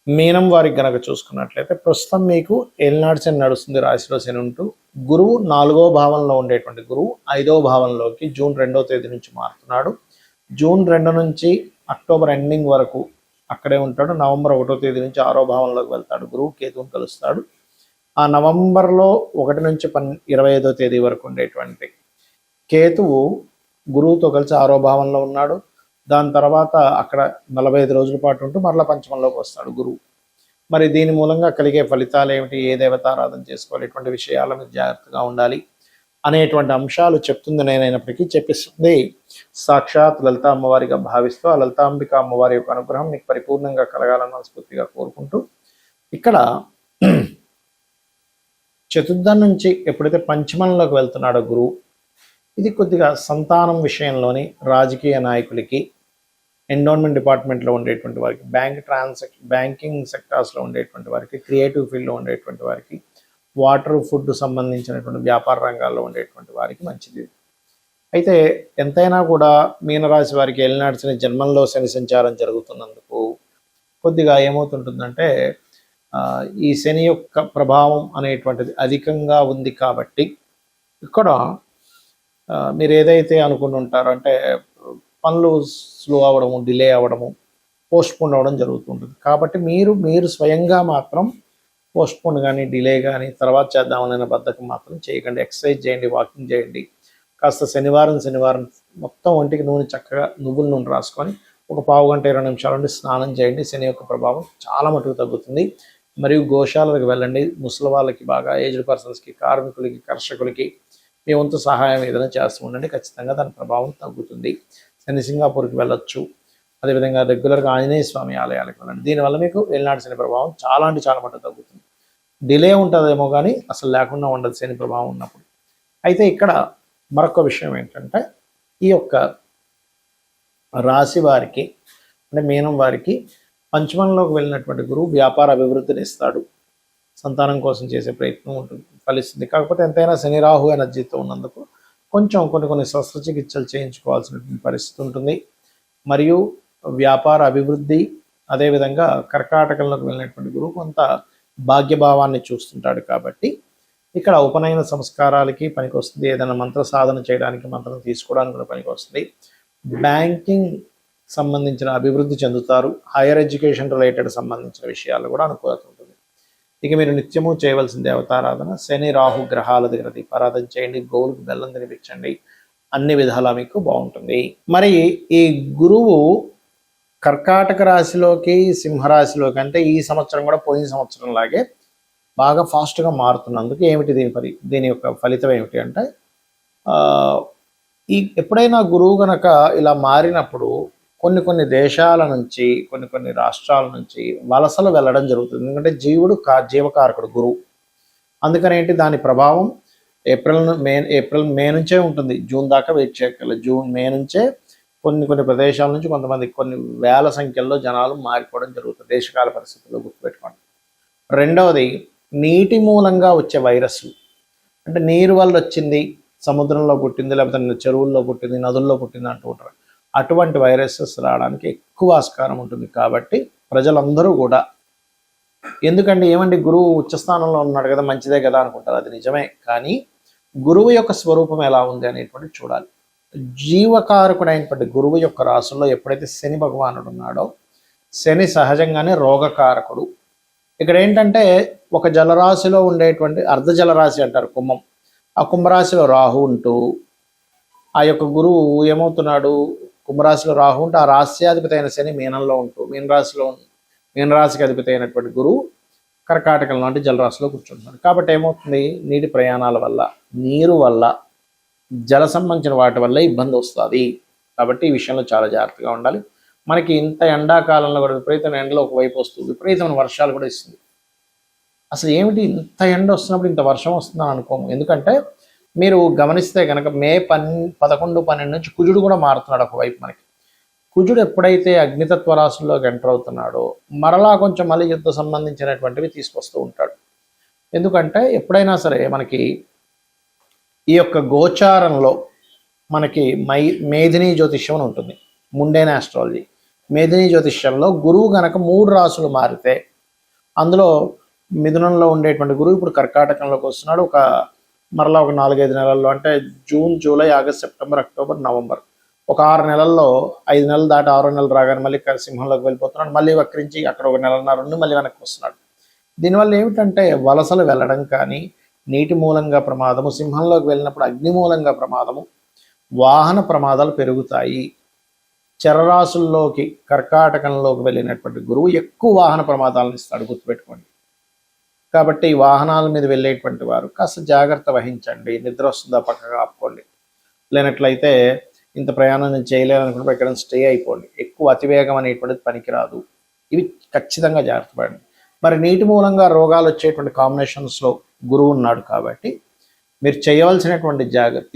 మీనం వారికి గనక చూసుకున్నట్లయితే ప్రస్తుతం మీకు ఏలినాడు శని నడుస్తుంది, రాశిలో శని ఉంటూ గురువు 4వ భావంలో ఉండేటువంటి గురువు 5వ భావంలోకి జూన్ 2వ తేదీ నుంచి మారుతున్నాడు. జూన్ 2 నుంచి అక్టోబర్ ఎండింగ్ వరకు అక్కడే ఉంటాడు. నవంబర్ 1వ తేదీ నుంచి 6వ భావంలోకి వెళ్తాడు. గురువు కేతువుని కలుస్తాడు. ఆ నవంబర్లో 1 నుంచి 25వ తేదీ వరకు ఉండేటువంటి కేతువు గురువుతో కలిసి 6వ భావంలో ఉన్నాడు. దాని తర్వాత అక్కడ 45 రోజుల పాటు ఉంటూ మరలా పంచమంలోకి వస్తాడు గురువు. మరి దీని మూలంగా కలిగే ఫలితాలు ఏమిటి, ఏ దేవతారాధన చేసుకోవాలి, ఇటువంటి విషయాల మీద జాగ్రత్తగా ఉండాలి అనేటువంటి అంశాలు చెప్తుంది నేనైనప్పటికీ చెప్పిస్తుంది సాక్షాత్ లలిత అమ్మవారిగా భావిస్తూ ఆ లలితాంబిక అమ్మవారి యొక్క అనుగ్రహం మీకు పరిపూర్ణంగా కలగాలని మనస్ఫూర్తిగా కోరుకుంటూ, ఇక్కడ చతుర్థం నుంచి ఎప్పుడైతే పంచమంలోకి వెళ్తున్నాడో గురువు, ఇది కొద్దిగా సంతానం విషయంలోని రాజకీయ నాయకులకి, ఎండోన్మెంట్ డిపార్ట్మెంట్లో ఉండేటువంటి వారికి, బ్యాంకింగ్ సెక్టార్స్లో ఉండేటువంటి వారికి, క్రియేటివ్ ఫీల్డ్లో ఉండేటువంటి వారికి, వాటర్ ఫుడ్ సంబంధించినటువంటి వ్యాపార రంగాల్లో ఉండేటువంటి వారికి మంచిది. అయితే ఎంతైనా కూడా మీనరాశి వారికి ఏలినాడు శని జన్మంలో శని సంచారం జరుగుతున్నందుకు కొద్దిగా ఏమవుతుంటుందంటే ఈ శని యొక్క ప్రభావం అనేటువంటిది అధికంగా ఉంది. కాబట్టి ఇక్కడ మీరు ఏదైతే అనుకుని ఉంటారో అంటే పనులు స్లో అవ్వడము, డిలే అవ్వడము, పోస్ట్పోన్ అవ్వడం జరుగుతుంటుంది. కాబట్టి మీరు స్వయంగా మాత్రం పోస్ట్పోన్ కానీ డిలే కానీ తర్వాత చేద్దామనే బద్ధకం మాత్రం చేయకండి. ఎక్సర్సైజ్ చేయండి, వాకింగ్ చేయండి. కాస్త శనివారం మొత్తం ఒంటికి నూనె, చక్కగా నువ్వుల నూనె రాసుకొని ఒక పావు గంట 20 నిమిషాల నుండి స్నానం చేయండి. శని యొక్క ప్రభావం చాలా మటుకు తగ్గుతుంది. మరియు గోశాలకు వెళ్ళండి. ముసలి వాళ్ళకి, బాగా ఏజ్డ్ పర్సన్స్కి, కార్మికులకి, కర్షకులకి మీ వంతు సహాయం ఏదైనా చేస్తూ ఉండండి. ఖచ్చితంగా దాని ప్రభావం తగ్గుతుంది. శని సింగాపూర్కి వెళ్ళొచ్చు. అదేవిధంగా రెగ్యులర్గా ఆంజనేయ స్వామి ఆలయాలకు వెళ్ళండి. దీనివల్ల మీకు ఏలినాడు శని ప్రభావం చాలా మటుకు తగ్గుతుంది. డిలే ఉంటుందేమో కానీ అసలు లేకుండా ఉండదు శని ప్రభావం ఉన్నప్పుడు. అయితే ఇక్కడ మరొక విషయం ఏంటంటే, ఈ యొక్క రాశి వారికి అంటే మీనం వారికి పంచమంలోకి వెళ్ళినటువంటి గురువు వ్యాపార అభివృద్ధిని ఇస్తాడు. సంతానం కోసం చేసే ప్రయత్నం ఉంటుంది, ఫలిస్తుంది. కాకపోతే ఎంతైనా శని రాహు ఎనర్జీతో ఉన్నందుకు కొంచెం కొన్ని శస్త్రచికిత్సలు చేయించుకోవాల్సినటువంటి పరిస్థితి ఉంటుంది. మరియు వ్యాపార అభివృద్ధి, అదేవిధంగా కర్కాటకంలోకి వెళ్ళినటువంటి గురువు కొంత భాగ్యభావాన్ని చూస్తుంటాడు. కాబట్టి ఇక్కడ ఉపనయన సంస్కారాలకి పనికి వస్తుంది. ఏదైనా మంత్ర సాధన చేయడానికి, మంత్రం తీసుకోవడానికి కూడా పనికి వస్తుంది. బ్యాంకింగ్ సంబంధించిన అభివృద్ధి చెందుతారు. హైయర్ ఎడ్యుకేషన్ రిలేటెడ్ సంబంధించిన విషయాలు కూడా అనుకూలత ఉంటుంది. ఇక మీరు నిత్యము చేయవలసిన దేవతారాధన శని రాహు గ్రహాల దగ్గర దీపారాధన చేయండి. గోవులకు బెల్లం తినిపించండి. అన్ని విధాలా మీకు బాగుంటుంది. మరి ఈ గురువు కర్కాటక రాశిలోకి, సింహరాశిలోకి అంటే ఈ సంవత్సరం కూడా పోయిన సంవత్సరం లాగే బాగా ఫాస్ట్గా మారుతున్నందుకు ఏమిటి దీని యొక్క ఫలితం ఏమిటి అంటే, ఎప్పుడైనా గురువు గనక ఇలా మారినప్పుడు కొన్ని దేశాల నుంచి, కొన్ని రాష్ట్రాల నుంచి వలసలు వెళ్ళడం జరుగుతుంది. ఎందుకంటే జీవుడు జీవకారకుడు గురువు. అందుకని ఏంటి, దాని ప్రభావం ఏప్రిల్ మే నుంచే ఉంటుంది. జూన్ దాకా వెయిట్ చేయగల. మే నుంచే కొన్ని ప్రదేశాల నుంచి కొంతమంది కొన్ని వేల సంఖ్యలో జనాలు మారిపోవడం జరుగుతుంది. దేశకాల పరిస్థితుల్లో గుర్తుపెట్టుకోండి. రెండవది, నీటి మూలంగా వచ్చే వైరస్లు. అంటే నీరు వల్ల వచ్చింది, సముద్రంలో పుట్టింది, లేకపోతే చెరువుల్లో పుట్టింది, నదుల్లో పుట్టింది అంటూ ఉంటారు. అటువంటి వైరసెస్ రావడానికి ఎక్కువ ఆస్కారం ఉంటుంది. కాబట్టి ప్రజలందరూ కూడా, ఎందుకంటే ఏమండి గురువు ఉచ్చస్థానంలో ఉన్నాడు కదా, మంచిదే కదా అనుకుంటారు. అది నిజమే. కానీ గురువు యొక్క స్వరూపం ఎలా ఉంది అనేటువంటి చూడాలి. జీవకారకుడైనటువంటి గురువు యొక్క రాశుల్లో ఎప్పుడైతే శని భగవానుడు ఉన్నాడో, శని సహజంగానే రోగకారకుడు. ఇక్కడ ఏంటంటే ఒక జలరాశిలో ఉండేటువంటి అర్ధ జలరాశి అంటారు కుంభం. ఆ కుంభరాశిలో రాహు ఉంటూ ఆ యొక్క గురువు ఏమవుతున్నాడు, కుంభరాశిలో రాహు ఉంటూ ఆ రాశ్యాధిపతి అయిన శని మీనంలో ఉంటూ మీనరాశికి అధిపతి అయినటువంటి గురువు కర్కాటకం లాంటి జలరాశిలో కూర్చుంటున్నాడు. కాబట్టి ఏమవుతుంది, నీటి ప్రయాణాల వల్ల, నీరు వల్ల, జల సంబంధించిన వాటి వల్ల ఇబ్బంది వస్తుంది. కాబట్టి ఈ విషయంలో చాలా జాగ్రత్తగా ఉండాలి. మనకి ఇంత ఎండాకాలంలో కూడా విపరీతమైన ఎండలో ఒకవైపు వస్తుంది, విపరీతమైన వర్షాలు కూడా ఇస్తుంది. అసలు ఏమిటి ఇంత ఎండ వస్తున్నప్పుడు ఇంత వర్షం వస్తుందని అనుకోము. ఎందుకంటే మీరు గమనిస్తే కనుక మే 11, 12 నుంచి కుజుడు కూడా మారుతున్నాడు ఒకవైపు. మనకి కుజుడు ఎప్పుడైతే అగ్నితత్వ రాశుల్లోకి ఎంటర్ అవుతున్నాడో మరలా కొంచెం మళ్ళీ యుద్ధ సంబంధించినటువంటివి తీసుకొస్తూ ఉంటాడు. ఎందుకంటే ఎప్పుడైనా సరే మనకి ఈ యొక్క గోచారంలో మనకి మేధిని జ్యోతిష్యం అని ఉంటుంది, ముండేన ఆస్ట్రాలజీ. మేధిని జ్యోతిష్యంలో గురువు గనక 3 రాసులు మారితే అందులో మిథునంలో ఉండేటువంటి గురువు ఇప్పుడు కర్కాటకంలోకి వస్తున్నాడు. మరలా ఒక 4-5 నెలల్లో, అంటే June, July, August, September, October, November, ఒక 6 నెలల్లో, 5 నెలలు దాటి 6వ నెలలు రాగానే మళ్ళీ సింహంలోకి వెళ్ళిపోతున్నాడు. మళ్ళీ వక్రించి అక్కడ ఒక నెలన్నర ఉండి మళ్ళీ వెనక్కి వస్తున్నాడు. దీనివల్ల ఏమిటంటే వలసలు వెళ్ళడం కానీ, నీటి మూలంగా ప్రమాదము, సింహంలోకి వెళ్ళినప్పుడు అగ్ని మూలంగా ప్రమాదము, వాహన ప్రమాదాలు పెరుగుతాయి. చరరాశుల్లోకి కర్కాటకంలోకి వెళ్ళినటువంటి గురువు ఎక్కువ వాహన ప్రమాదాలను ఇస్తాడు, గుర్తుపెట్టుకోండి. కాబట్టి వాహనాల మీద వెళ్ళేటువంటి వారు కాస్త జాగ్రత్త వహించండి. నిద్ర వస్తుందా పక్కగా ఆపుకోండి. లేనట్లయితే ఇంత ప్రయాణం నేను చేయలేదనుకుంటే ఎక్కడ స్టే అయిపోండి. ఎక్కువ అతివేగం అనేటువంటిది పనికిరాదు. ఇవి ఖచ్చితంగా జాగ్రత్త పడండి. మరి నీటి మూలంగా రోగాలు వచ్చేటువంటి కాంబినేషన్స్లో గురువు ఉన్నాడు కాబట్టి మీరు చేయవలసినటువంటి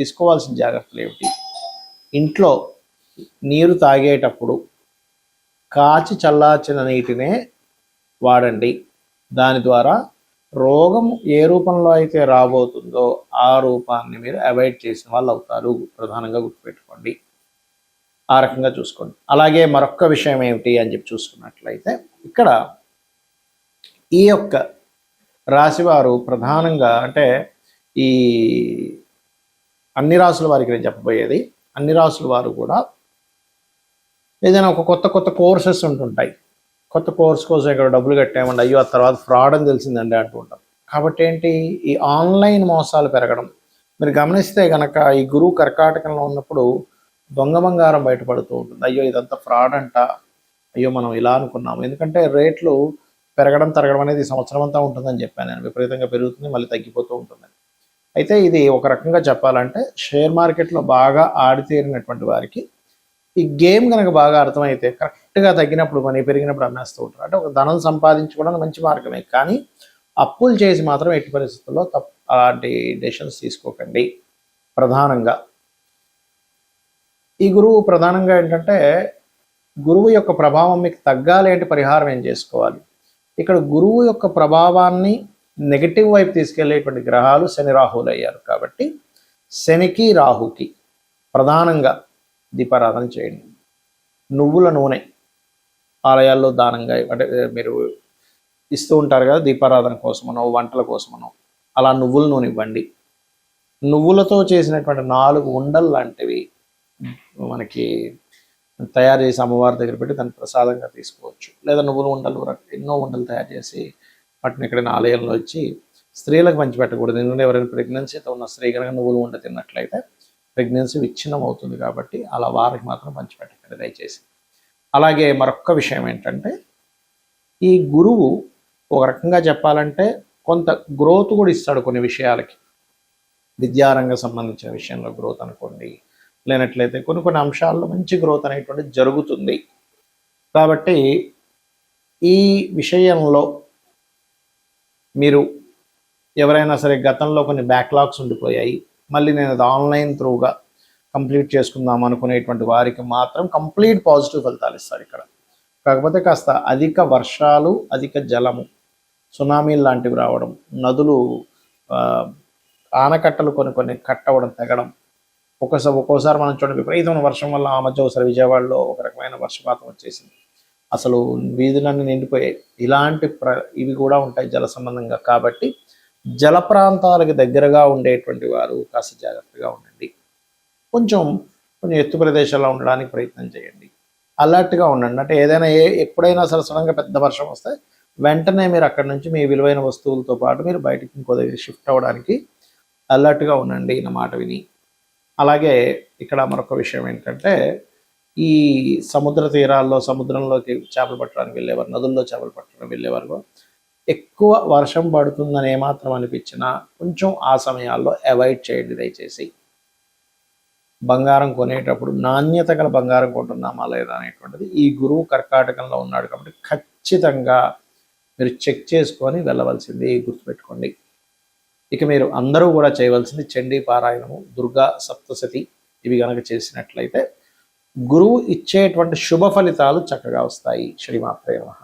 తీసుకోవాల్సిన జాగ్రత్తలు ఏమిటి? ఇంట్లో నీరు తాగేటప్పుడు కాచి చల్లార్చిన నీటినే వాడండి. దాని ద్వారా రోగం ఏ రూపంలో అయితే రాబోతుందో ఆ రూపాన్ని మీరు అవాయిడ్ చేసిన వాళ్ళు అవుతారు. ప్రధానంగా గుర్తుపెట్టుకోండి. ఆ రకంగా చూసుకోండి. అలాగే మరొక విషయం ఏమిటి అని చెప్పి చూసుకున్నట్లయితే, ఇక్కడ ఈ యొక్క రాశివారు ప్రధానంగా, అంటే ఈ అన్ని రాసుల వారికి నేను చెప్పబోయేది, అన్ని రాసుల వారు కూడా ఏదైనా ఒక కొత్త కోర్సెస్ ఉంటుంటాయి. కొత్త కోర్స్ కోసం ఇక్కడ డబ్బులు కట్టామండి, అయ్యో ఆ తర్వాత ఫ్రాడ్ అని తెలిసిందండి అంటూ ఉంటాం. కాబట్టి ఏంటి, ఈ ఆన్లైన్ మోసాలు పెరగడం. మీరు గమనిస్తే కనుక ఈ గురువు కర్కాటకంలో ఉన్నప్పుడు దొంగ బంగారం బయటపడుతూ ఉంటుంది. అయ్యో ఇదంతా ఫ్రాడ్ అంట, అయ్యో మనం ఇలా అనుకున్నాము. ఎందుకంటే రేట్లు పెరగడం తరగడం అనేది సంవత్సరం అంతా ఉంటుందని చెప్పాను నేను. విపరీతంగా పెరుగుతుంది, మళ్ళీ తగ్గిపోతూ ఉంటుంది. అయితే ఇది ఒక రకంగా చెప్పాలంటే షేర్ మార్కెట్లో బాగా ఆడితేరినటువంటి వారికి ఈ గేమ్ కనుక బాగా అర్థమైతే కరెక్ట్గా తగ్గినప్పుడు మనీ పెరిగినప్పుడు అమ్మేస్తూ ఉంటారు. అంటే ఒక ధనం సంపాదించుకోవడానికి మంచి మార్గమే, కానీ అప్పులు చేసి మాత్రం ఎట్టి పరిస్థితుల్లో అలాంటి డెసిషన్స్ తీసుకోకండి. ప్రధానంగా ఈ గురువు ప్రధానంగా ఏంటంటే, గురువు యొక్క ప్రభావం మీకు తగ్గాలి అంటే పరిహారం ఏం చేసుకోవాలి? ఇక్కడ గురువు యొక్క ప్రభావాన్ని నెగిటివ్ వైపు తీసుకెళ్లేటువంటి గ్రహాలు శని, రాహువులు అయ్యారు. కాబట్టి శనికి, రాహుకి ప్రధానంగా దీపారాధన చేయండి. నువ్వుల నూనె ఆలయాల్లో దానంగా, అంటే మీరు ఇస్తూ ఉంటారు కదా దీపారాధన కోసమనో వంటల కోసమనో, అలా నువ్వుల నూనె ఇవ్వండి. నువ్వులతో చేసినటువంటి 4 ఉండలు లాంటివి మనకి తయారు చేసి అమ్మవారి దగ్గర పెట్టి దాన్ని ప్రసాదంగా తీసుకోవచ్చు. లేదా నువ్వుల ఉండలు, ఎన్నో ఉండలు తయారు చేసి వాటిని ఎక్కడైనా ఆలయంలో వచ్చి స్త్రీలకు పంచిపెట్టకూడదు. ఎందుకంటే ఎవరైనా ప్రెగ్నెన్సీతో ఉన్న స్త్రీ కనుక నువ్వులు ఉండ తిన్నట్లయితే ప్రెగ్నెన్సీ విచ్ఛిన్నం అవుతుంది. కాబట్టి అలా వారికి మాత్రం పంచిపెట్టకండి దయచేసి. అలాగే మరొక విషయం ఏంటంటే, ఈ గురువు ఒక రకంగా చెప్పాలంటే కొంత గ్రోత్ కూడా ఇస్తాడు కొన్ని విషయాలకి. విద్యారంగం సంబంధించిన విషయంలో గ్రోత్ అనుకోండి, లేనట్లయితే కొన్ని అంశాల్లో మంచి గ్రోత్ అనేటువంటిది జరుగుతుంది. కాబట్టి ఈ విషయంలో మీరు ఎవరైనా సరే గతంలో కొన్ని బ్యాక్లాగ్స్ ఉండిపోయాయి, మళ్ళీ నేను అది ఆన్లైన్ త్రూగా కంప్లీట్ చేసుకుందాం అనుకునేటువంటి వారికి మాత్రం కంప్లీట్ పాజిటివ్ ఫలితాలు ఇస్తారు ఇక్కడ. కాకపోతే కాస్త అధిక వర్షాలు, అధిక జలము, సునామీలు లాంటివి రావడం, నదులు ఆనకట్టలు కొన్ని కట్టవడం, తెగడం, ఒక్కోసారి మనం చూడండి విపరీతమైన వర్షం వల్ల ఆ మధ్య ఒకసారి విజయవాడలో ఒక రకమైన వర్షపాతం వచ్చేసింది. అసలు వీధులన్నీ నిండిపోయాయి. ఇలాంటి ఇవి కూడా ఉంటాయి జల సంబంధంగా. కాబట్టి జల ప్రాంతాలకు దగ్గరగా ఉండేటువంటి వారు కాస్త జాగ్రత్తగా ఉండండి. కొంచెం ఎత్తు ప్రదేశాల్లో ఉండడానికి ప్రయత్నం చేయండి. అలర్ట్గా ఉండండి. అంటే ఏదైనా ఎప్పుడైనా సరే సడన్గా పెద్ద వర్షం వస్తే వెంటనే మీరు అక్కడి నుంచి మీ విలువైన వస్తువులతో పాటు మీరు బయటికి ఇంకో దగ్గర షిఫ్ట్ అవ్వడానికి అలర్ట్గా ఉండండి నా మాట విని. అలాగే ఇక్కడ మరొక విషయం ఏంటంటే, ఈ సముద్ర తీరాల్లో సముద్రంలోకి చేపలు పట్టడానికి వెళ్ళేవారు, నదుల్లో చేపలు పట్టడానికి వెళ్ళేవారు ఎక్కువ వర్షం పడుతుందని ఏమాత్రం అనిపించినా కొంచెం ఆ సమయాల్లో అవాయిడ్ చేయండి దయచేసి. బంగారం కొనేటప్పుడు నాణ్యత గల బంగారం కొంటున్నామా లేదా అనేటువంటిది ఈ గురువు కర్కాటకంలో ఉన్నాడు కాబట్టి ఖచ్చితంగా మీరు చెక్ చేసుకొని వెళ్ళవలసింది గుర్తుపెట్టుకోండి. ఇక మీరు అందరూ కూడా చేయవలసింది చండీ పారాయణము, దుర్గా సప్తశతి ఇవి కనుక చేసినట్లయితే గురువు ఇచ్చేటువంటి శుభ ఫలితాలు చక్కగా వస్తాయి. శ్రీమాత్రే నమః.